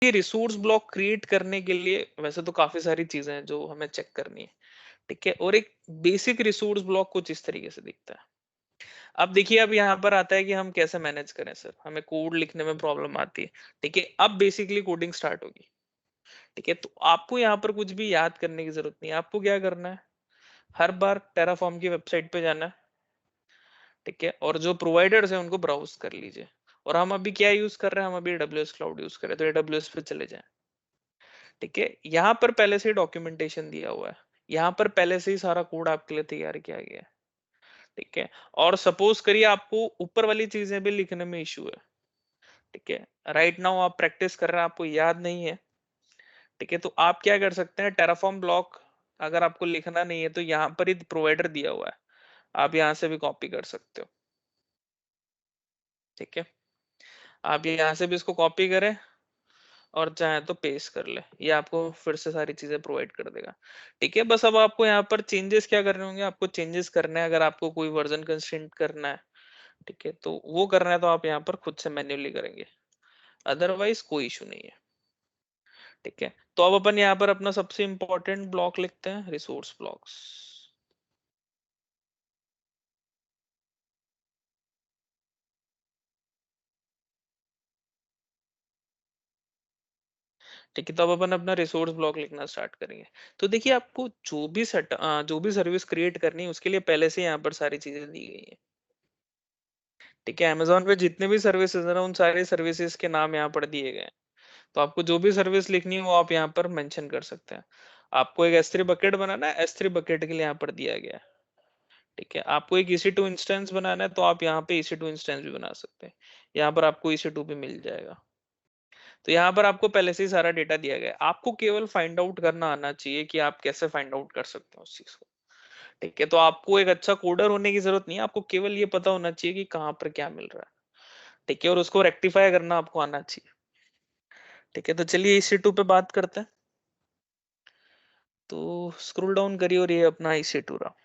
ये resource block create करने के लिए वैसे तो काफी सारी चीजें हैं जो हमें चेक करनी है, ठीक है। और एक बेसिक रिसोर्स ब्लॉक कुछ इस तरीके से दिखता है। अब देखिए, अब यहाँ पर आता है कि हम कैसे मैनेज करें। सर, हमें कोड लिखने में प्रॉब्लम आती है, ठीक है। अब बेसिकली कोडिंग स्टार्ट होगी, ठीक है। तो आपको यहाँ पर कुछ भी याद करने की जरूरत नहीं है। आपको क्या करना है, हर बार टेराफॉर्म की वेबसाइट पे जाना है, ठीक है। और जो प्रोवाइडर्स हैं उनको ब्राउज कर लीजिए। और हम अभी क्या यूज कर रहे हैं, हम अभी AWS क्लाउड यूज कर रहे हैं, तो AWS पे चले जाएं, ठीक है। यहाँ पर पहले से ही डॉक्यूमेंटेशन दिया हुआ है, यहाँ पर पहले से ही सारा कोड आपके लिए तैयार किया गया है, ठीक है। और सपोज करिए आपको ऊपर वाली चीजें भी लिखने में इशू है, ठीक है। राइट नाउ आप प्रैक्टिस कर रहे हैं, आपको याद नहीं है, ठीक है। तो आप क्या कर सकते हैं, टेराफॉर्म ब्लॉक अगर आपको लिखना नहीं है तो यहाँ पर ही प्रोवाइडर दिया हुआ है, आप यहाँ से भी कॉपी कर सकते हो, ठीक है। आप यहाँ से भी इसको कॉपी करें और चाहे तो पेस्ट कर ले, ये आपको फिर से सारी चीजें प्रोवाइड कर देगा, ठीक है। बस अब आपको यहाँ पर चेंजेस क्या करने होंगे, आपको चेंजेस करने हैं। अगर आपको कोई वर्जन कंस्ट्रेंट करना है, ठीक है, तो वो करना है तो आप यहाँ पर खुद से मैन्युअली करेंगे, अदरवाइज कोई इशू नहीं है, ठीक है। तो अब अपन यहाँ पर अपना सबसे इंपॉर्टेंट ब्लॉक लिखते हैं, रिसोर्स ब्लॉक्स, ठीक है। तो अब अपन अपना रिसोर्स ब्लॉक लिखना स्टार्ट करेंगे। तो देखिए, आपको जो भी सर्विस क्रिएट करनी है उसके लिए पहले से यहाँ पर सारी चीजें दी गई है, ठीक है। अमेजोन पे जितने भी सर्विसेज है ना, उन सारे सर्विसेज के नाम यहाँ पर दिए गए हैं। तो आपको जो भी सर्विस लिखनी है वो आप यहाँ पर मेंशन कर सकते हैं। आपको एक S3 बकेट बनाना है, S3 बकेट के लिए यहाँ पर दिया गया है, ठीक है। आपको एक EC2 इंस्टेंस बनाना है तो आप यहाँ पे EC2 इंस्टेंस भी बना सकते हैं, यहाँ पर आपको EC2 भी मिल जाएगा। तो यहाँ पर आपको पहले से ही सारा डेटा दिया गया है, आपको केवल फाइंड आउट करना आना चाहिए कि आप कैसे फाइंड आउट कर सकते हो उस चीज को, ठीक है। तो आपको एक अच्छा कोडर होने की जरूरत नहीं है, आपको केवल ये पता होना चाहिए कि कहाँ पर क्या मिल रहा है, ठीक है। और उसको रेक्टिफाई करना आपको आना चाहिए, ठीक है। तो चलिए EC2 पे बात करते हैं। तो स्क्रॉल डाउन करिए और ये अपना EC2 रहा,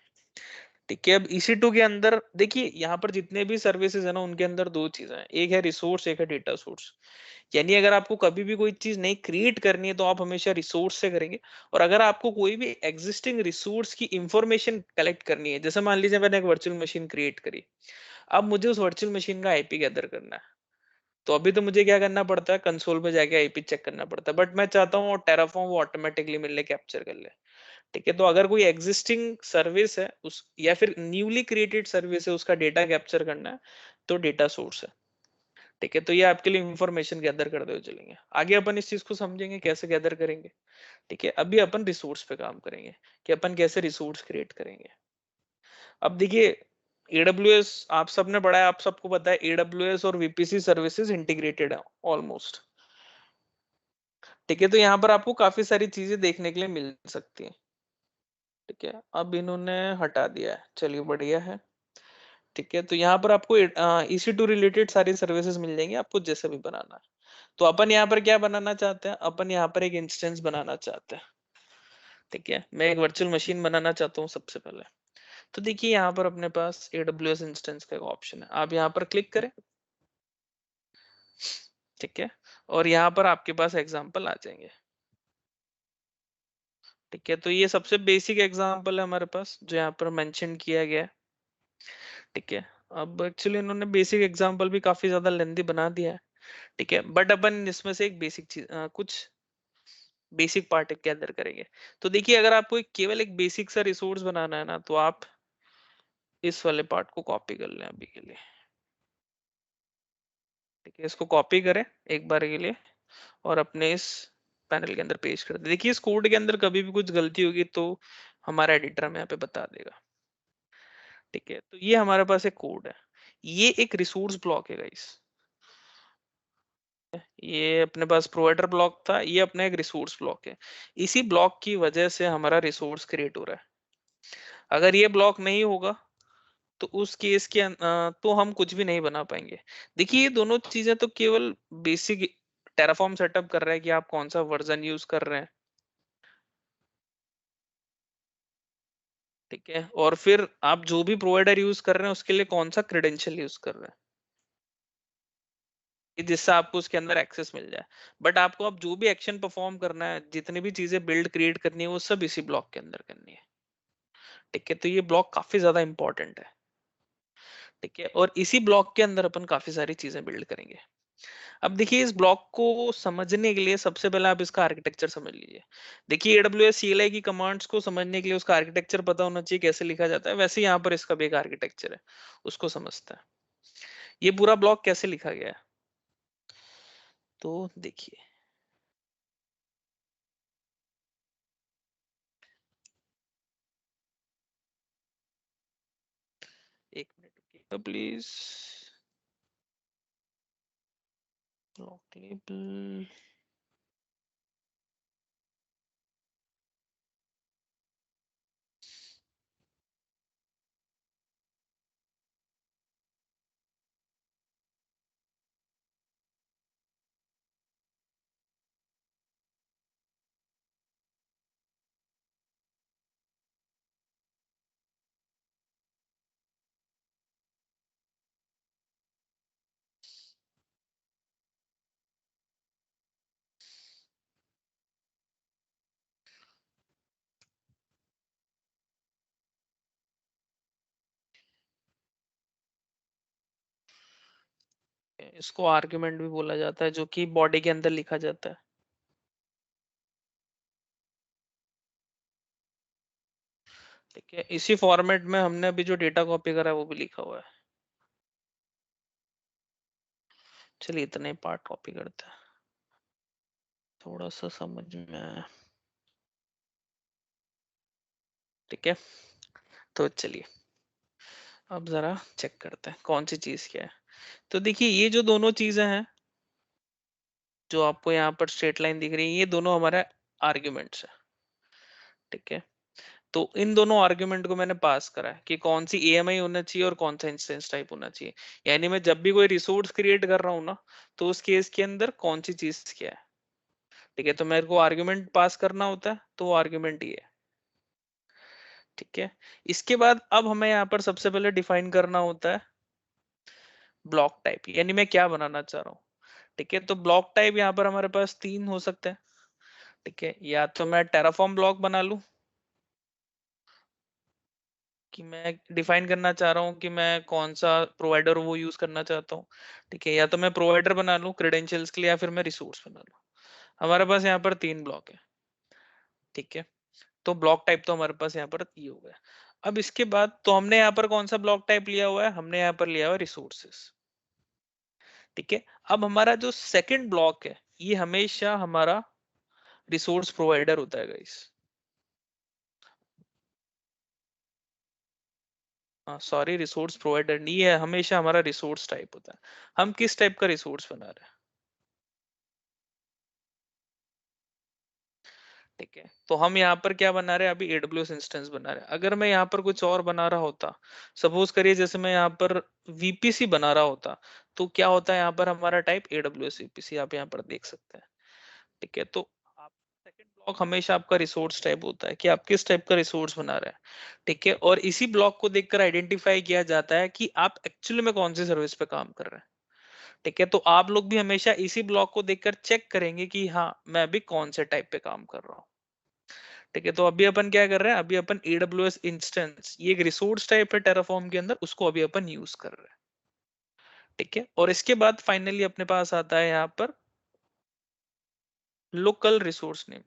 ठीक है। अब EC2 के अंदर देखिए, यहाँ पर जितने भी सर्विसेज है ना, उनके अंदर दो चीजें हैं, एक है रिसोर्स, एक है डेटा सोर्स। यानी अगर आपको कभी भी कोई चीज नहीं क्रिएट करनी है तो आप हमेशा रिसोर्स से करेंगे। और अगर आपको कोई भी एग्जिस्टिंग रिसोर्स की इंफॉर्मेशन कलेक्ट करनी है, जैसे मान लीजिए मैंने एक वर्चुअल मशीन क्रिएट करी, अब मुझे उस वर्चुअल मशीन का आईपी गैदर करना है, तो अभी तो मुझे क्या करना पड़ता है, कंसोल पे जाके आईपी चेक करना पड़ता है। बट मैं चाहता हूँ टेराफॉर्म वो ऑटोमेटिकली मेरे लिए कैप्चर कर ले, ठीक है। तो अगर कोई एग्जिस्टिंग सर्विस है उस, या फिर न्यूली क्रिएटेड सर्विस है, उसका डेटा कैप्चर करना है, तो डेटा सोर्स है, ठीक है। तो ये आपके लिए इंफॉर्मेशन गैदर करते हुए चलेंगे। आगे अपन इस चीज को समझेंगे कैसे गैदर करेंगे, ठीक है। अभी अपन रिसोर्स पे काम करेंगे कि अपन कैसे रिसोर्स क्रिएट करेंगे। अब देखिए, AWS आप सबने पढ़ा है, आप सबको पता है AWS और VPC सर्विसेज इंटीग्रेटेड है ऑलमोस्ट, ठीक है। तो यहाँ पर आपको काफी सारी चीजें देखने के लिए मिल सकती है, ठीक है। अब इन्होंने हटा दिया है, चलिए बढ़िया है, ठीक है। तो यहाँ पर आपको EC2 रिलेटेड सारी सर्विसेज मिल जाएंगी, आपको जैसे भी बनाना है। तो अपन यहाँ पर क्या बनाना चाहते हैं, अपन यहाँ पर एक इंस्टेंस बनाना चाहते हैं, ठीक है। मैं एक वर्चुअल मशीन बनाना चाहता हूँ सबसे पहले। तो देखिए, यहाँ पर अपने पास AWS इंस्टेंस का एक ऑप्शन है, आप यहाँ पर क्लिक करें, ठीक है। और यहाँ पर आपके पास एग्जाम्पल आ जाएंगे, ठीक है। तो ये सबसे बेसिक एग्जाम्पल है हमारे पास जो यहाँ पर मेंशन किया गया है, ठीक है। अब एक्चुअली इन्होंने बेसिक एग्जाम्पल भी काफी ज्यादा लेंथी बना दिया है, ठीक है। बट अपन इसमें से एक बेसिक चीज कुछ बेसिक पार्ट के अंदर करेंगे। तो देखिए, अगर आपको केवल एक बेसिक सा रिसोर्स बनाना है ना, तो आप इस वाले पार्ट को कॉपी कर लें अभी के लिए, ठीक है। इसको कॉपी करें एक बार के लिए और अपने इस पैनल के अंदर पेस्ट कर दें। देखिए, इस कोड के अंदर कभी भी कुछ गलती होगी तो हमारा एडिटर हमें यहाँ पे बता देगा, ठीक है। तो ये हमारे पास एक कोड है, ये एक रिसोर्स ब्लॉक है गाइस। ये अपने पास प्रोवाइडर ब्लॉक था, ये अपना एक रिसोर्स ब्लॉक है। इसी ब्लॉक की वजह से हमारा रिसोर्स क्रिएट हो रहा है। अगर ये ब्लॉक नहीं होगा तो उस केस के तो हम कुछ भी नहीं बना पाएंगे। देखिए, ये दोनों चीजें तो केवल बेसिक टेराफॉर्म सेटअप कर रहा है कि आप कौन सा वर्जन यूज कर रहे हैं, ठीक है। और फिर आप जो भी प्रोवाइडर यूज कर रहे हैं उसके लिए कौन सा क्रेडेंशियल यूज कर रहे हैं, कि जिससे आपको उसके अंदर एक्सेस मिल जाए। बट आपको अब जो भी एक्शन परफॉर्म करना है, जितनी भी चीजें बिल्ड क्रिएट करनी है, वो सब इसी ब्लॉक के अंदर करनी है। ठीक है, तो ये ब्लॉक काफी ज्यादा इंपॉर्टेंट है। ठीक है, और इसी ब्लॉक के अंदर अपन काफी सारी चीजें बिल्ड करेंगे। अब देखिए, इस ब्लॉक को समझने के लिए सबसे पहले आप इसका आर्किटेक्चर समझ लीजिए। देखिए, AWS CLI की कमांड्स को समझने के लिए उसका आर्किटेक्चर पता होना चाहिए, कैसे लिखा जाता है। वैसे ही यहाँ पर इसका भी एक आर्किटेक्चर है, उसको समझता है। ये पूरा ब्लॉक कैसे लिखा गया है, तो देखिए। एक मिनट प्लीज। Block label. इसको आर्गुमेंट भी बोला जाता है, जो कि बॉडी के अंदर लिखा जाता है। ठीक है, इसी फॉर्मेट में हमने अभी जो डेटा कॉपी करा है वो भी लिखा हुआ है। चलिए, इतने पार्ट कॉपी करते हैं, थोड़ा सा समझ में आया। ठीक है, तो चलिए अब जरा चेक करते हैं कौन सी चीज क्या है। तो देखिए, ये जो दोनों चीजें हैं, जो आपको यहाँ पर स्ट्रेट लाइन दिख रही है, ये दोनों हमारे आर्ग्यूमेंट्स है। ठीक है, तो इन दोनों आर्ग्यूमेंट को मैंने पास करा है कि कौन सी AMI होना चाहिए और कौन सा इंस्टेंस टाइप होना चाहिए। यानी मैं जब भी कोई रिसोर्स क्रिएट कर रहा हूँ ना, तो उस केस के अंदर कौन सी चीज क्या है। ठीक है, तो मेरे को आर्ग्यूमेंट पास करना होता है, तो वो आर्ग्यूमेंट ये है। ठीक है, इसके बाद अब हमें यहाँ पर सबसे पहले डिफाइन करना होता है ब्लॉक टाइप, यानी मैं क्या बनाना चाह रहा हूँ। ठीक है, तो ब्लॉक टाइप यहाँ पर हमारे पास 3 हो सकते हैं। ठीक है, या तो मैं टेराफॉर्म ब्लॉक बना लूं, कि मैं डिफाइन करना चाह रहा हूँ कि मैं कौन सा प्रोवाइडर वो यूज करना चाहता हूँ। ठीक है, या तो मैं प्रोवाइडर बना लूं क्रेडेंशियल्स के लिए, या फिर मैं रिसोर्स बना लूं। हमारे पास यहाँ पर 3 ब्लॉक है। ठीक है, तो ब्लॉक टाइप तो हमारे पास यहाँ पर ये हो गया। अब इसके बाद तो हमने यहाँ पर कौन सा ब्लॉक टाइप लिया हुआ है, हमने यहाँ पर लिया हुआ है रिसोर्सेस। ठीक है, अब हमारा जो सेकंड ब्लॉक है, ये हमेशा हमारा रिसोर्स प्रोवाइडर होता है गाइस। सॉरी, रिसोर्स प्रोवाइडर नहीं है, हमेशा हमारा रिसोर्स टाइप होता है। हम किस टाइप का रिसोर्स बना रहे हैं। ठीक है, तो हम यहाँ पर क्या बना रहे हैं, अभी AWS इंस्टेंस बना रहे हैं। अगर मैं यहाँ पर कुछ और बना रहा होता, सपोज करिए जैसे मैं यहाँ पर VPC बना रहा होता, तो क्या होता है यहाँ पर हमारा टाइप AWS VPC, आप यहाँ पर देख सकते हैं। ठीक है, तो आप सेकंड ब्लॉक हमेशा आपका रिसोर्स टाइप होता है, कि आप किस टाइप का रिसोर्स बना रहे हैं। ठीक है, और इसी ब्लॉक को देखकर आइडेंटिफाई किया जाता है कि आप एक्चुअली में कौन सी सर्विस पे काम कर रहे हैं। ठीक है, तो आप लोग भी हमेशा इसी ब्लॉक को देखकर चेक करेंगे कि हाँ, मैं अभी कौन से टाइप पे काम कर रहा हूँ। ठीक है, तो अभी अपन क्या कर रहे हैं, अभी अपन AWS इंस्टेंस, ये एक रिसोर्स टाइप है टेराफॉर्म के अंदर, उसको अभी अपन यूज कर रहे हैं। ठीक है, और इसके बाद फाइनली अपने पास आता है यहाँ पर लोकल रिसोर्स नेम।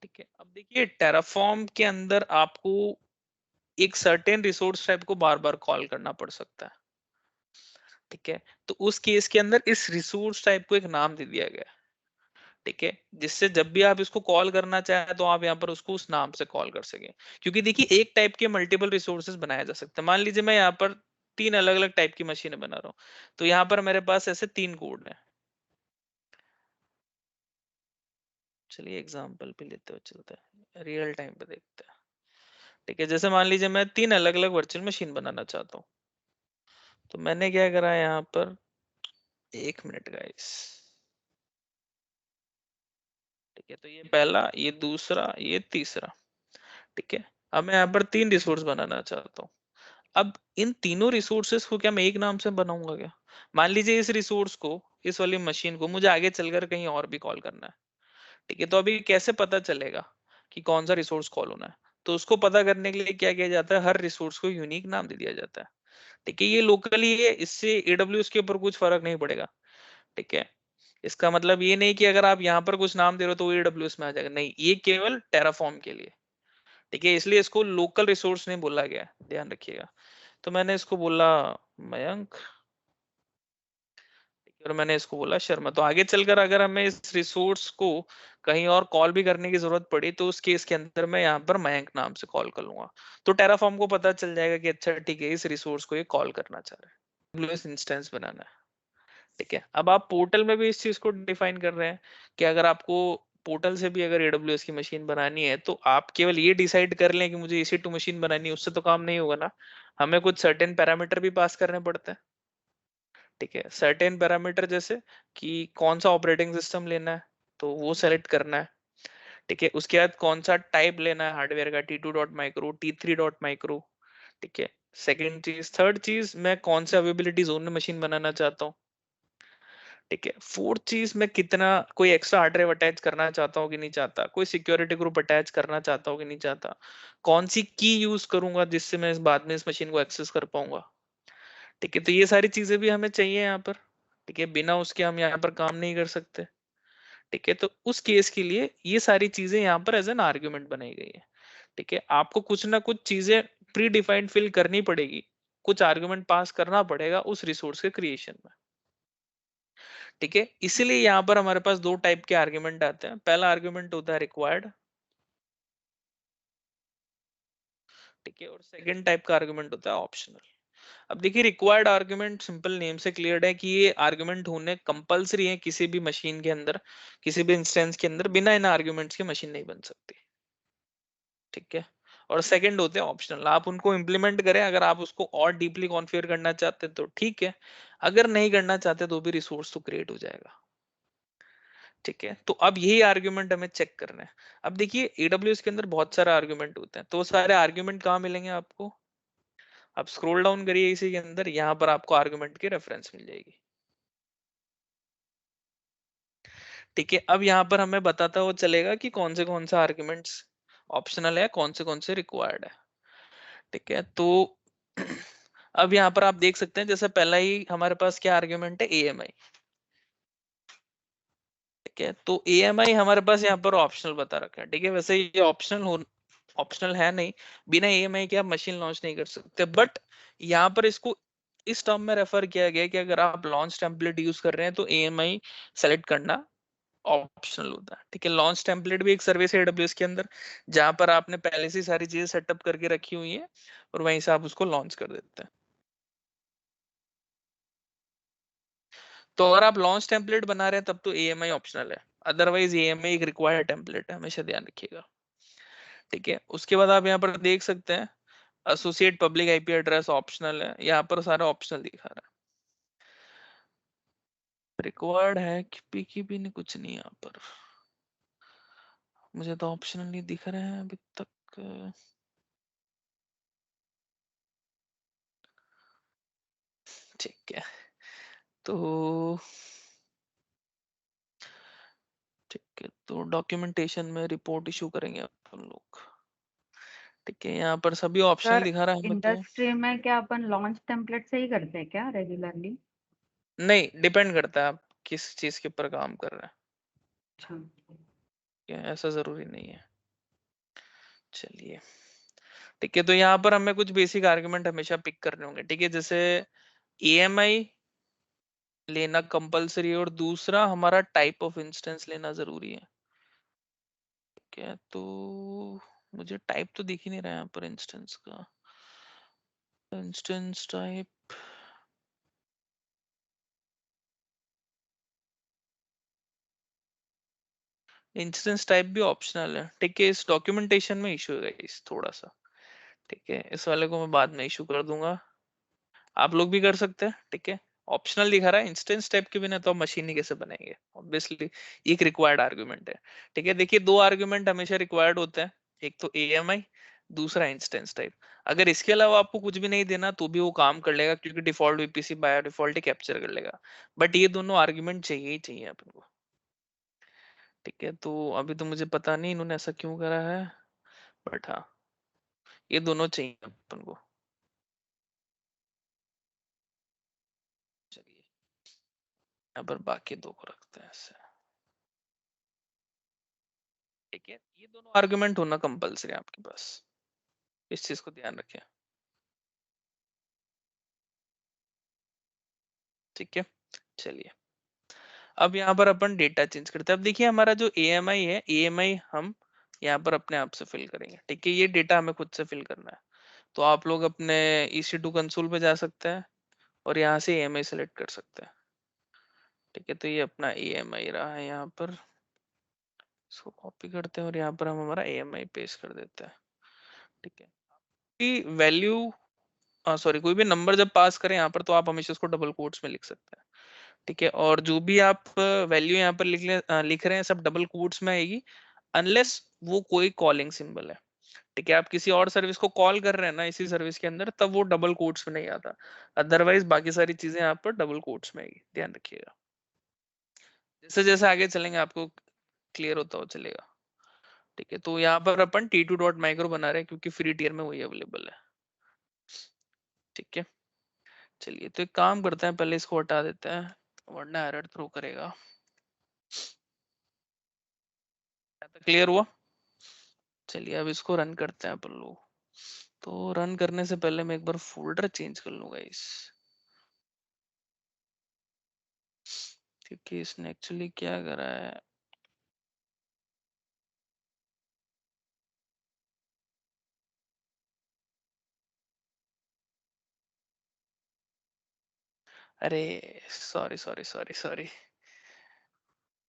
ठीक है, अब देखिए, टेराफॉर्म के अंदर आपको एक सर्टेन रिसोर्स टाइप को बार बार कॉल करना पड़ सकता है। ठीक है, तो उस केस के अंदर इस रिसोर्स टाइप को एक नाम दे दिया गया है। ठीक है, जिससे जब भी आप इसको कॉल करना चाहे, तो आप यहाँ पर उसको उस नाम से कॉल कर सके। क्योंकि देखिए, एक टाइप के मल्टीपल रिसोर्सेज बनाया जा सकता है। मान लीजिए मैं यहाँ पर 3 अलग अलग टाइप की मशीनें बना रहा हूँ, तो यहाँ पर मेरे पास ऐसे 3 कोड है। चलिए एग्जाम्पल पे लेते हुए चलते हैं, रियल टाइम पे देखते हैं। ठीक है, जैसे मान लीजिए मैं 3 अलग अलग वर्चुअल मशीन बनाना चाहता हूँ, तो मैंने क्या करा है यहाँ पर, 1 मिनट गाइस। ठीक है, तो ये पहला, ये दूसरा, ये तीसरा। ठीक है, अब मैं यहाँ पर 3 रिसोर्स बनाना चाहता हूँ। अब इन तीनों रिसोर्सेस को क्या मैं एक नाम से बनाऊंगा क्या? मान लीजिए इस रिसोर्स को, इस वाली मशीन को मुझे आगे चलकर कहीं और भी कॉल करना है, ठीक है? तो अभी कैसे पता चलेगा कि कौन सा रिसोर्स कॉल होना है? तो उसको पता करने के लिए क्या किया जाता है, हर रिसोर्स को यूनिक नाम दे दिया जाता है। ठीक है, ये लोकली है, इससे एडब्ल्यूएस के ऊपर कुछ फर्क नहीं पड़ेगा। ठीक है, इसका मतलब ये नहीं कि अगर आप यहाँ पर कुछ नाम दे रहे हो तो वो एडब्ल्यूएस में आ जाएगा, नहीं, ये केवल टेराफॉर्म के लिए। ठीक है, इसलिए इसको लोकल रिसोर्स नहीं बोला गया, ध्यान रखिएगा। तो मैंने इसको बोला मयंक, और मैंने इसको बोला शर्मा। तो आगे चलकर अगर हमें इस रिसोर्स को कहीं और कॉल भी करने की जरूरत पड़ी तो उस केस के अंदर मैं यहाँ पर मयंक नाम से कॉल कर लूंगा। तो टेराफॉर्म को पता चल जाएगा कि अच्छा ठीक है, इस रिसोर्स को ये कॉल करना चाह रहा है, एडब्ल्यूएस इंस्टेंस बनाना है। ठीक है, अब आप पोर्टल में भी इस चीज को डिफाइन कर रहे हैं कि अगर आपको पोर्टल से भी अगर एडब्ल्यूएस की मशीन बनानी है तो आप केवल ये डिसाइड कर लें कि मुझे इसी टू मशीन बनानी है, उससे तो काम नहीं होगा ना। हमें कुछ सर्टेन पैरामीटर भी पास करने पड़ते हैं। ठीक है, सर्टेन पैरामीटर जैसे कि कौन सा ऑपरेटिंग सिस्टम लेना है तो वो सेलेक्ट करना है। ठीक है, उसके बाद कौन सा टाइप लेना है हार्डवेयर का, T2.micro, T3.micro। ठीक है, सेकेंड चीज, थर्ड चीज, मैं कौन सा अवेबिलिटी जोन में मशीन बनाना चाहता हूँ। ठीक है, फोर्थ चीज, मैं कितना कोई एक्स्ट्रा हार्ड ड्राइव अटैच करना चाहता हूँ कि नहीं चाहता, कोई सिक्योरिटी ग्रुप अटैच करना चाहता हूँ कि नहीं चाहता, कौन सी की यूज करूंगा जिससे मैं इस बाद में इस मशीन को एक्सेस कर पाऊंगा। ठीक है, तो ये सारी चीजें भी हमें चाहिए यहाँ पर। ठीक है, बिना उसके हम यहाँ पर काम नहीं कर सकते। ठीक है, तो उस केस के लिए ये सारी चीजें यहाँ पर एज एन आर्ग्यूमेंट बनाई गई है। ठीक है, आपको कुछ ना कुछ चीजें प्री डिफाइंड फिल करनी पड़ेगी, कुछ आर्ग्यूमेंट पास करना पड़ेगा उस रिसोर्स के क्रिएशन में। ठीक है, इसीलिए यहाँ पर हमारे पास दो टाइप के आर्ग्यूमेंट आते हैं। पहला आर्ग्यूमेंट होता है रिक्वायर्ड। ठीक है, और सेकंड टाइप का आर्ग्यूमेंट होता है ऑप्शनल। अब देखिए, रिक्वायर्ड आर्ग्यूमेंट सिंपल नेम से क्लियर है कि ये आर्ग्यूमेंट होने कंपलसरी है किसी भी मशीन के अंदर, किसी भी इंस्टेंस के अंदर, बिना इन आर्ग्यूमेंट्स के मशीन नहीं बन सकती। ठीक है, और सेकंड होते हैं ऑप्शनल, आप उनको इंप्लीमेंट करें, अगर आप उसको और डीपली कॉन्फ़िगर करना चाहते हैं तो ठीक है, अगर नहीं करना चाहते तो भी रिसोर्स तो क्रिएट हो जाएगा। ठीक है, तो अब यही आर्ग्यूमेंट हमें चेक करना है। अब देखिए, एडब्ल्यूएस के अंदर बहुत सारे आर्ग्यूमेंट होते हैं, तो वो सारे आर्ग्यूमेंट कहाँ मिलेंगे आपको? आप स्क्रॉल डाउन करिए इसी के अंदर, यहाँ पर आपको आर्ग्यूमेंट की रेफरेंस मिल जाएगी। ठीक है, अब यहाँ पर हमें बताता वो चलेगा कि कौन से आर्ग्यूमेंट्स ऑप्शनल है, कौन से रिक्वायर्ड है। ठीक है, तो अब यहाँ पर आप देख सकते हैं, जैसे पहला ही हमारे पास क्या आर्ग्यूमेंट है, एएमआई। ठीक है, तो एएमआई हमारे पास यहाँ पर ऑप्शनल बता रखा है। ठीक है, वैसे ये ऑप्शनल है नहीं, बिना एएमआई के आप मशीन लॉन्च नहीं कर सकते, बट यहाँ पर इसको इस टर्म में रेफर किया गया है कि अगर आप लॉन्च टेम्पलेट यूज कर रहे हैं तो एएमआई सेलेक्ट करना ऑप्शनल होता है। ठीक है, लॉन्च टेम्पलेट भी एक सर्विस है एडब्ल्यूएस के अंदर, जहां पर आपने पहले से सारी चीजें सेटअप करके रखी हुई है और वहीं से आप उसको लॉन्च कर देते हैं। तो अगर आप लॉन्च टेम्पलेट बना रहे हैं तब तो एएमआई ऑप्शनल है, अदरवाइज एएमआई एक रिक्वायर्ड टेम्पलेट है, हमेशा ध्यान रखिएगा। ठीक है, उसके बाद आप यहाँ पर देख सकते हैं associate public IP address optional है, यहाँ पर सारा ऑप्शनल दिखा रहा है। रिक्वायर्ड है कि पीकीबी ने कुछ नहीं यहाँ पर, मुझे तो ऑप्शनल नहीं दिख रहे हैं अभी तक। ठीक है, तो ठीक है, तो डॉक्यूमेंटेशन में रिपोर्ट इशू करेंगे अपन लोग। ठीक है, यहाँ पर सभी ऑप्शनल सर, दिखा रहा है हमें तो। इंडस्ट्री में क्या अपन लॉन्च टेम्पलेट से ही करते हैं क्या रेगुलरली? नहीं, डिपेंड करता है आप किस चीज के ऊपर काम कर रहे हैं। अच्छा। ठीक है, ऐसा जरूरी नहीं है। चलिए, ठीक है, तो यहाँ पर हमें कुछ बेसिक आर्गुमेंट हमेशा पिक करने होंगे। ठीक है, जैसे एएमआई लेना कंपलसरी है और दूसरा हमारा टाइप ऑफ इंस्टेंस लेना जरूरी है। ठीक है, तो मुझे टाइप तो दिख ही नहीं रहा है यहाँ पर इंस्टेंस का। इंस्टेंस टाइप, इंस्टेंस टाइप भी ऑप्शनल है। ठीक है, इस डॉक्यूमेंटेशन में इशू है इस थोड़ा सा। ठीक है, इस वाले को मैं बाद में इशू कर दूंगा, आप लोग भी कर सकते हैं। ठीक है, ऑप्शनल दिखा रहा है, इंस्टेंस टाइप के बिना तो आप मशीन ही कैसे बनाएंगे, ऑब्वियसली एक रिक्वायर्ड आर्गुमेंट है। ठीक है, देखिए दो आर्गुमेंट हमेशा रिक्वायर्ड होते हैं, एक तो एएमआई, दूसरा इंस्टेंस टाइप। अगर इसके अलावा आपको कुछ भी नहीं देना तो भी वो काम कर लेगा, क्योंकि default VPC by default he capture कर लेगा। बट ये दोनों आर्ग्यूमेंट चाहिए ही चाहिए अपन को। ठीक है, तो अभी तो मुझे पता नहीं इन्होंने ऐसा क्यों करा है, बट हाँ, ये दोनों चाहिए अपन को। चलिए, यहाँ पर बाकी दो को रखते हैं ऐसे। ठीक है, ये दोनों आर्गुमेंट होना कंपलसरी है आपके पास, इस चीज को ध्यान रखें। ठीक है, चलिए, अब यहाँ पर अपन डेटा चेंज करते हैं। अब देखिए हमारा जो एएमआई है, एएमआई हम यहाँ पर अपने आप से फिल करेंगे। ठीक है, ये डेटा हमें खुद से फिल करना है। तो आप लोग अपने EC2 कंसोल पे जा सकते हैं और यहाँ से एएमआई सेलेक्ट कर सकते हैं। ठीक है, तो ये अपना एएमआई रहा है यहाँ पर, इसको कॉपी करते हैं और यहाँ पर हम हमारा एएमआई पेस्ट कर देते हैं। ठीक है, कि वैल्यू, सॉरी, कोई भी नंबर जब पास करें यहाँ पर, तो आप हमेशा उसको डबल कोट्स में लिख सकते हैं। ठीक है, और जो भी आप वैल्यू यहाँ पर लिख रहे हैं सब डबल कोट्स में आएगी, अनलेस वो कोई कॉलिंग सिंबल है। ठीक है, आप किसी और सर्विस को कॉल कर रहे हैं ना इसी सर्विस के अंदर, तब वो डबल कोट्स में नहीं आता। अदरवाइज बाकी सारी चीजें यहाँ पर डबल कोट्स में आएगी, ध्यान रखिएगा। जैसे जैसे आगे चलेंगे आपको क्लियर होता हो चलेगा। ठीक है, तो यहाँ पर अपन T2.micro बना रहे हैं क्योंकि फ्री टियर में वही अवेलेबल है। ठीक है, चलिए, तो एक काम करते हैं, पहले इसको हटा देते हैं वरना एरर थ्रो करेगा। क्लियर हुआ? चलिए, अब इसको रन करते हैं अपन लोग। तो रन करने से पहले मैं एक बार फोल्डर चेंज कर लूंगा इस, क्योंकि इसने एक्चुअली क्या करा है। अरे, sorry sorry sorry sorry,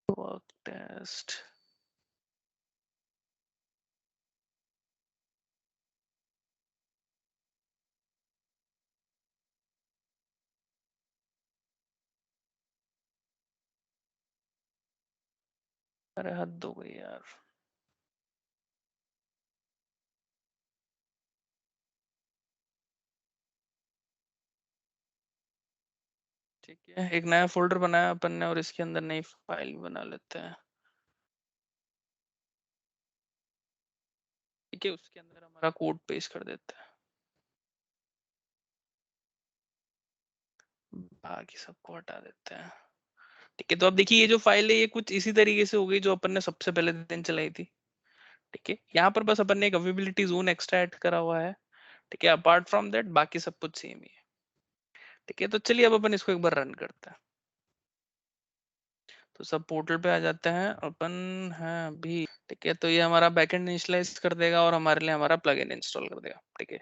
work test. अरे हद हो गई यार। ठीक है, एक नया फोल्डर बनाया अपन ने और इसके अंदर नई फाइल बना लेते हैं। ठीक है, उसके अंदर हमारा कोड पेस्ट कर देते हैं, बाकी सबको हटा देते हैं। ठीक है, तो अब देखिए ये जो फाइल है ये कुछ इसी तरीके से हो गई जो अपन ने सबसे पहले दिन चलाई थी। ठीक है, यहाँ पर बस अपन ने एक अवेलेबिलिटी जोन एक्स्ट्रा ऐड करा हुआ है। ठीक है, अपार्ट फ्रॉम दैट बाकी सब कुछ सेम ही है। ठीक है, तो चलिए अब अपन इसको एक बार रन करते हैं। तो सब पोर्टल पे आ जाते हैं अपन, है अभी। ठीक है, तो ये हमारा बैकएंड इनिशियलाइज कर देगा और हमारे लिए हमारा प्लगइन इंस्टॉल कर देगा। ठीक है,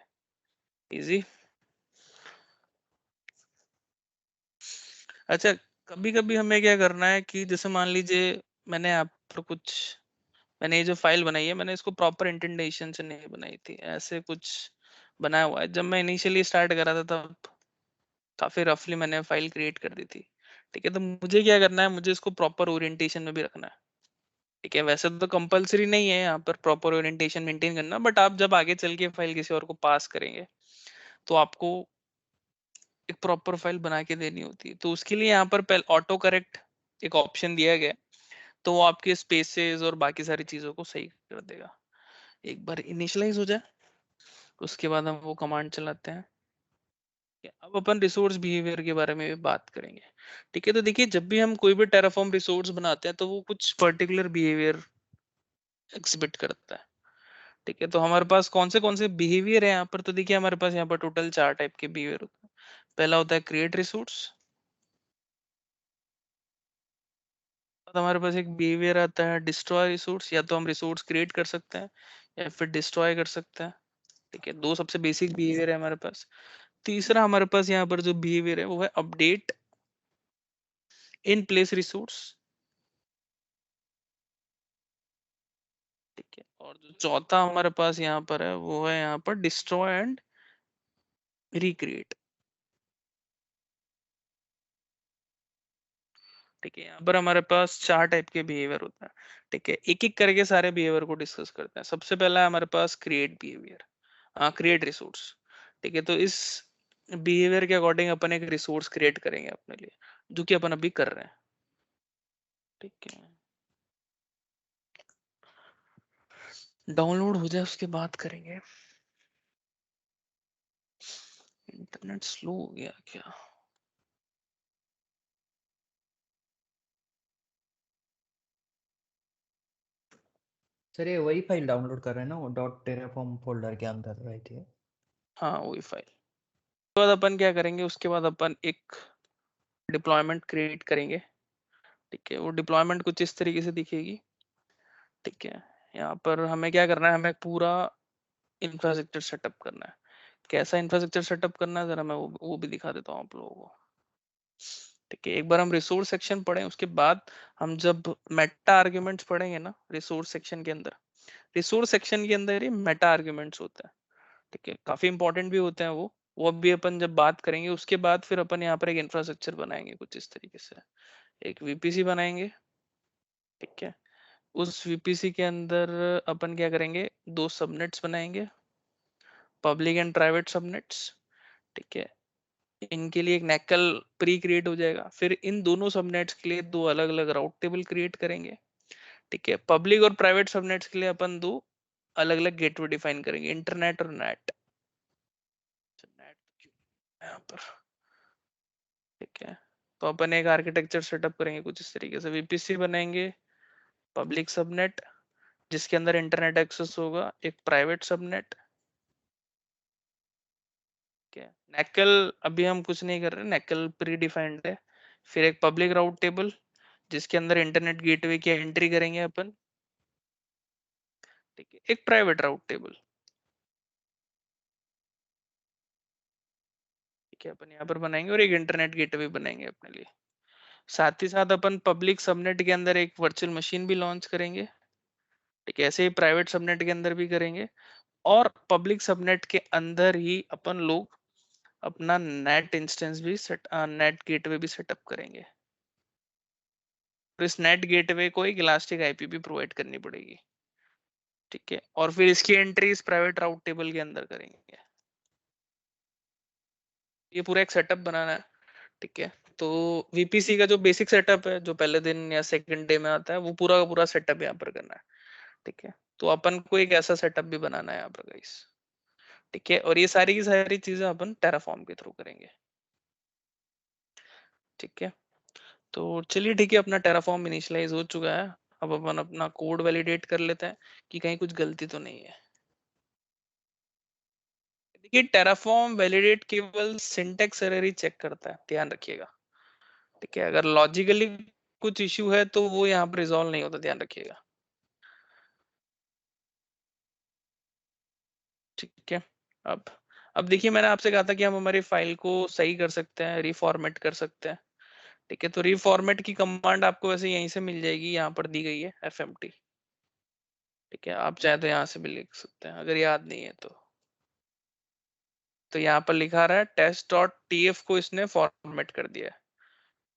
इजी। अच्छा, कभी कभी हमें क्या करना है कि जैसे मान लीजिए मैंने आप पर कुछ, मैंने ये जो फाइल बनाई है मैंने इसको प्रॉपर इंटेंडेशन से नहीं बनाई थी, ऐसे कुछ बनाया हुआ है। जब मैं इनिशियली स्टार्ट करा था तब काफी रफली मैंने फाइल क्रिएट कर दी थी। ठीक है, तो मुझे क्या करना है, मुझे इसको प्रॉपर ओरिएंटेशन में भी रखना है। ठीक है, वैसे तो कंपलसरी नहीं है यहाँ पर प्रॉपर ओरिएंटेशन मेंटेन करना, बट आप जब आगे चल के फाइल किसी और को पास करेंगे तो आपको एक प्रॉपर फाइल बना के देनी होती है। तो उसके लिए यहाँ पर पहले ऑटो करेक्ट एक ऑप्शन दिया गया है, तो वो आपके स्पेसेस और बाकी सारी चीजों को सही कर देगा। एक बार इनिशियलाइज हो जाए उसके बाद हम वो कमांड चलाते हैं। अब अपन रिसोर्स बिहेवियर के बारे में भी बात करेंगे। ठीक है, तो देखिए जब भी हम कोई भी टेराफॉर्म रिसोर्स बनाते हैं तो वो कुछ पर्टिकुलर बिहेवियर एग्जिबिट करता है। ठीक है, तो हमारे पास कौन से बिहेवियर है यहाँ पर, तो देखिए हमारे पास यहाँ पर टोटल 4 टाइप के बिहेवियर होते हैं। पहला होता है क्रिएट रिसोर्स। तो हमारे पास एक बिहेवियर आता है डिस्ट्रॉय रिसोर्स, या तो हम रिसोर्स क्रिएट कर सकते हैं या फिर डिस्ट्रॉय कर सकते हैं। ठीक है, दो सबसे बेसिक बिहेवियर है हमारे पास। तीसरा हमारे पास यहाँ पर जो बिहेवियर है वो है अपडेट इन प्लेस रिसोर्स। ठीक है, और जो चौथा हमारे पास यहाँ पर है वो है यहाँ पर डिस्ट्रॉय एंड रिक्रिएट। ठीक है, यहाँ पर हमारे पास 4 टाइप के बिहेवियर होता है। ठीक है, एक-एक करके सारे बिहेवियर को डिस्कस करते हैं। सबसे पहला है हमारे पास क्रिएट बिहेवियर, क्रिएट रिसोर्स। ठीक है, तो इस बिहेवियर के अकॉर्डिंग अपन एक रिसोर्स क्रिएट करेंगे अपने लिए, जो कि अपन अभी कर रहे हैं। ठीक है, डाउनलोड हो जाए उसके बाद करेंगे। इंटरनेट स्लो हो गया क्या? सर ये वही फाइल डाउनलोड कर रहे हैं ना, वो डॉट टेराफॉर्म फोल्डर के अंदर रहती है। हाँ, वही फाइल। उसके बाद अपन क्या करेंगे, उसके बाद अपन एक डिप्लॉयमेंट क्रिएट करेंगे। ठीक है, वो डिप्लॉयमेंट कुछ इस तरीके से दिखेगी। ठीक है, यहाँ पर हमें क्या करना है, हमें पूरा इंफ्रास्ट्रक्चर सेटअप करना है। कैसा इंफ्रास्ट्रक्चर सेटअप करना है, जरा मैं वो भी दिखा देता हूँ आप लोगों को। ठीक है, एक बार हम रिसोर्स सेक्शन पढ़ें, उसके बाद हम जब मेटा आर्ग्यूमेंट्स पढ़ेंगे ना रिसोर्स सेक्शन के अंदर, रिसोर्स सेक्शन के अंदर ही मेटा आर्ग्यूमेंट्स होते हैं। ठीक है, काफी इंपॉर्टेंट भी होते हैं वो अभी अपन जब बात करेंगे। उसके बाद फिर अपन यहाँ पर एक इंफ्रास्ट्रक्चर बनाएंगे कुछ इस तरीके से, एक वीपीसी बनाएंगे। ठीक है, उस वीपीसी के अंदर अपन क्या करेंगे, 2 सबनेट्स बनाएंगे, पब्लिक एंड प्राइवेट सबनेट्स। ठीक है, इनके लिए एक नैकल प्री क्रिएट हो जाएगा। फिर इन दोनों सबनेट्स के लिए 2 अलग अलग राउट टेबल क्रिएट करेंगे। ठीक है, पब्लिक और प्राइवेट सबनेट्स के लिए अपन 2 अलग अलग गेटवे डिफाइन करेंगे, इंटरनेट और नेट। नेट यहाँ पर। ठीक है, तो अपन एक आर्किटेक्चर सेटअप करेंगे कुछ इस तरीके से, वीपीसी बनाएंगे, पब्लिक सबनेट जिसके अंदर इंटरनेट एक्सेस होगा, एक प्राइवेट सबनेट। ठीक है, नेकल अभी हम कुछ नहीं कर रहे, नेकल प्री डिफाइंड है। फिर एक पब्लिक राउट टेबल जिसके अंदर इंटरनेट गेटवे की एंट्री करेंगे अपन। ठीक है, एक प्राइवेट राउट टेबल। ठीक है, अपन यहाँ पर बनाएंगे और एक इंटरनेट गेटवे बनाएंगे अपने लिए। साथ ही साथ अपन पब्लिक सबनेट के अंदर एक वर्चुअल मशीन भी लॉन्च करेंगे। ठीक है, ऐसे ही प्राइवेट सबनेट के अंदर भी करेंगे। और पब्लिक सबनेट के अंदर ही अपन लोग अपना नेट इंस्टेंस भी नेट गेटवे भी सेटअप करेंगे। तो इस नेट गेटवे को एक इलास्टिक आईपी भी प्रोवाइड करनी पड़ेगी। ठीक है, और फिर इसकी एंट्री इस प्राइवेट राउट टेबल के अंदर करेंगे। ये पूरा एक सेटअप बनाना है। ठीक है, तो वीपीसी का जो बेसिक सेटअप है, जो पहले दिन या सेकंड डे में आता है, वो पूरा का पूरा सेटअप यहाँ पर करना है। ठीक है, तो अपन को एक ऐसा सेटअप भी बनाना है यहाँ पर गाइस। ठीक है, और ये सारी की सारी चीजें अपन टेराफॉर्म के थ्रू करेंगे। ठीक है, तो चलिए ठीक है, अपना टेराफॉर्म इनिशियलाइज हो चुका है। अब अपन अपना कोड वैलिडेट कर लेते हैं कि कहीं कुछ गलती तो नहीं है। देखिए, टेराफॉर्म वैलिडेट केवल सिंटेक्स एरर ही चेक करता है, ध्यान रखिएगा। ठीक है, अगर लॉजिकली कुछ इश्यू है तो वो यहाँ पर रिजॉल्व नहीं होता, ध्यान रखिएगा। ठीक है, अब अब देखिए, मैंने आपसे कहा था कि हम हमारी फाइल को सही कर सकते हैं, रिफॉर्मेट कर सकते हैं। ठीक है, तो रिफॉर्मेट की कमांड आपको वैसे यहीं से मिल जाएगी, यहाँ पर दी गई है fmt। ठीक है, आप चाहे तो यहाँ से भी लिख सकते हैं अगर याद नहीं है तो यहाँ पर लिखा रहा है टेस्ट डॉट टीएफ को इसने फॉर्मेट कर दिया है।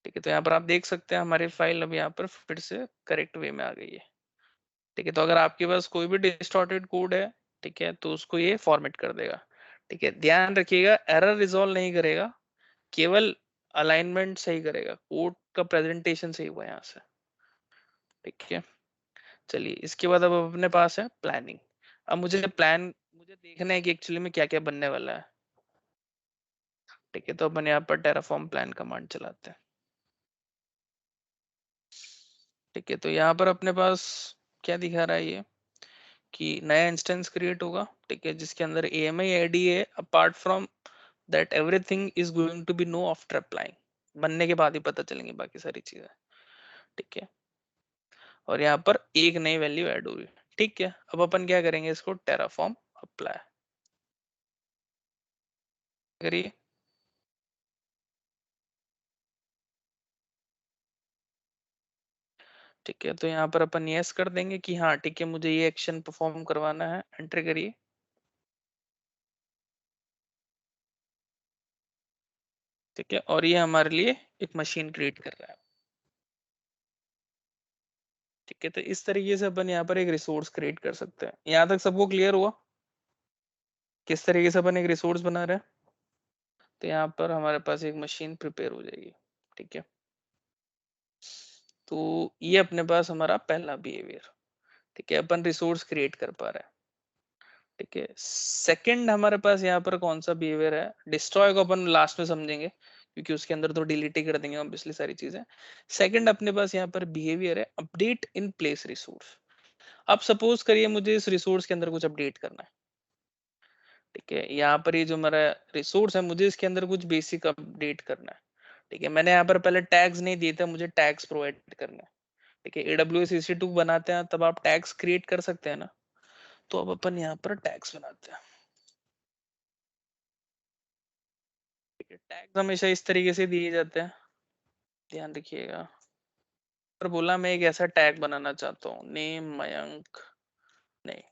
ठीक है, तो यहाँ पर आप देख सकते हैं हमारी फाइल अब यहाँ पर फिर से करेक्ट वे में आ गई है। ठीक है, तो अगर आपके पास कोई भी डिस्टॉर्टेड कोड है, ठीक है, तो उसको ये फॉर्मेट कर देगा। ठीक है, ध्यान रखिएगा, एरर रिजॉल्व नहीं करेगा, केवल अलाइनमेंट सही करेगा, कोड का प्रेजेंटेशन सही हुआ यहाँ से। ठीक है, चलिए इसके बाद अब अपने पास है प्लानिंग। अब मुझे देखना है कि एक्चुअली में क्या क्या बनने वाला है। ठीक है, तो अपन यहाँ पर टेराफॉर्म प्लान कमांड चलाते हैं। ठीक है, तो यहाँ पर अपने पास क्या दिखा रहा है ये, कि नया इंस्टेंस क्रिएट होगा। ठीक है, जिसके अंदर AMI ID है, apart from that everything is going to be no after applying. बनने के बाद ही पता चलेंगी बाकी सारी चीजें। ठीक है, और यहाँ पर एक नई वैल्यू ऐड होगी। ठीक है, अब अपन क्या करेंगे, इसको टेराफॉर्म अप्लाई करिए। ठीक है, तो यहाँ पर अपन यस कर देंगे कि हाँ ठीक है, मुझे ये एक्शन परफॉर्म करवाना है, एंटर करिए। ठीक है, और ये हमारे लिए एक मशीन क्रिएट कर रहा है। ठीक है, तो इस तरीके से अपन यहाँ पर एक रिसोर्स क्रिएट कर सकते हैं। यहाँ तक सबको क्लियर हुआ किस तरीके से अपन एक रिसोर्स बना रहे हैं? तो यहाँ पर हमारे पास एक मशीन प्रिपेयर हो जाएगी। ठीक है, तो ये अपने पास हमारा पहला बिहेवियर। ठीक है, अपन रिसोर्स क्रिएट कर पा रहे हैं। ठीक है, सेकंड हमारे पास यहाँ पर कौन सा बिहेवियर है? डिस्ट्रॉय को अपन लास्ट में समझेंगे, क्योंकि उसके अंदर तो डिलीट ही कर देंगे ऑब्वियसली सारी चीजें। सेकंड अपने पास यहाँ पर बिहेवियर है अपडेट इन प्लेस रिसोर्स। अब सपोज करिए मुझे इस रिसोर्स के अंदर कुछ अपडेट करना है। ठीक है, यहाँ पर ये जो हमारा रिसोर्स है, मुझे इसके अंदर कुछ बेसिक अपडेट करना है। ठीक है, मैंने यहाँ पर पहले टैग्स नहीं दिए थे, मुझे टैग्स प्रोवाइड करना है। ठीक है, AWS EC2 बनाते हैं तब आप टैग्स क्रिएट कर सकते हैं ना, तो अब अपन यहाँ पर टैग्स बनाते हैं। ठीक है, टैग्स हमेशा इस तरीके से दिए जाते हैं, ध्यान रखिएगा। पर बोला मैं एक ऐसा टैग बनाना चाहता हूँ, नेम मयंक, नहीं,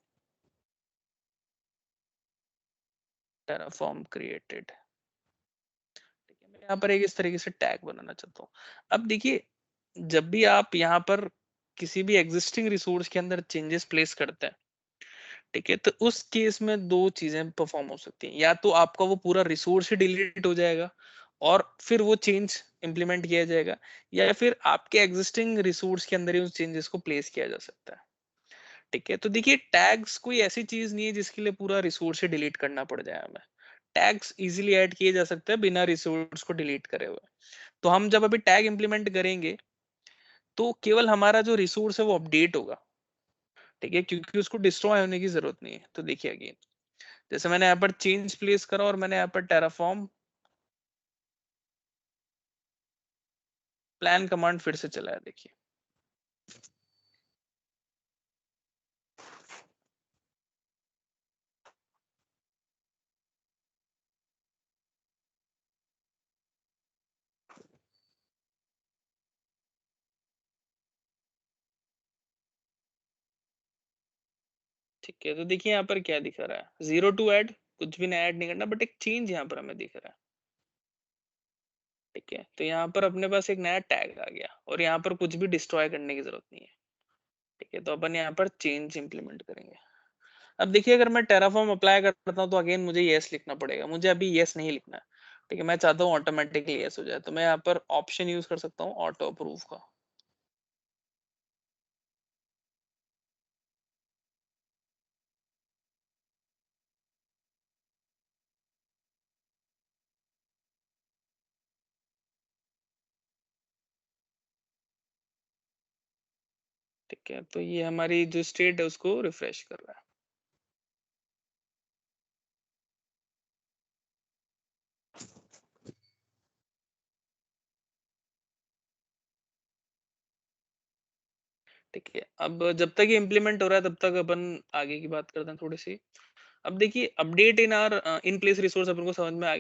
टेराफॉर्म क्रिएटेड। ठीक है, मैं यहाँ पर एक इस तरीके से टैग बनाना चाहता हूँ। अब देखिए, जब भी आप यहाँ पर किसी भी एग्जिस्टिंग रिसोर्स के अंदर चेंजेस प्लेस करते हैं, ठीक है, तो उस केस में दो चीजें परफॉर्म हो सकती हैं। या तो आपका वो पूरा रिसोर्स ही डिलीट हो जाएगा और फिर वो चेंज इंप्लीमेंट किया जाएगा, या फिर आपके एग्जिस्टिंग रिसोर्स के अंदर ही उस चेंजेस को प्लेस किया जा सकता है। ठीक है, तो देखिए टैग्स कोई ऐसी चीज नहीं है जिसके लिए पूरा रिसोर्स ही डिलीट करना पड़ जाए हमें। टैग्स इजीली ऐड किए जा सकते हैं बिना रिसोर्स को डिलीट करे हुए। तो हम जब अभी टैग इंप्लीमेंट करेंगे तो केवल हमारा जो रिसोर्स है वो अपडेट होगा। ठीक है, क्योंकि उसको डिस्ट्रॉय होने की जरूरत नहीं है। तो देखिए अगेन, जैसे मैंने यहाँ पर चेंज प्लेस करा और मैंने यहाँ पर टेराफॉर्म प्लान कमांड फिर से चलाया, देखिए ठीक है, तो देखिए यहाँ पर क्या दिखा रहा है, 0 to add, कुछ भी नया ऐड नहीं करना, बट एक चेंज यहाँ पर हमें दिख रहा है। ठीक है, तो यहाँ पर अपने पास एक नया टैग आ गया और यहाँ पर कुछ भी डिस्ट्रॉय करने की जरूरत नहीं है। ठीक है, तो अपन यहाँ पर चेंज इंप्लीमेंट करेंगे। अब देखिए, अगर मैं टेराफॉर्म अप्लाई करता हूँ तो अगेन मुझे यस लिखना पड़ेगा, मुझे अभी यस नहीं लिखना है। ठीक है, मैं चाहता हूँ ऑटोमेटिकली यस हो जाए, तो मैं यहाँ पर ऑप्शन यूज कर सकता हूँ ऑटो अप्रूव का। ठीक है, तो ये हमारी जो स्टेट है उसको रिफ्रेश कर रहा है। ठीक है, अब जब तक ये इम्प्लीमेंट हो रहा है तब तक अपन आगे की बात करते हैं थोड़ी सी। अब देखिए, update in are in place resource अपन को समझ में आ गया।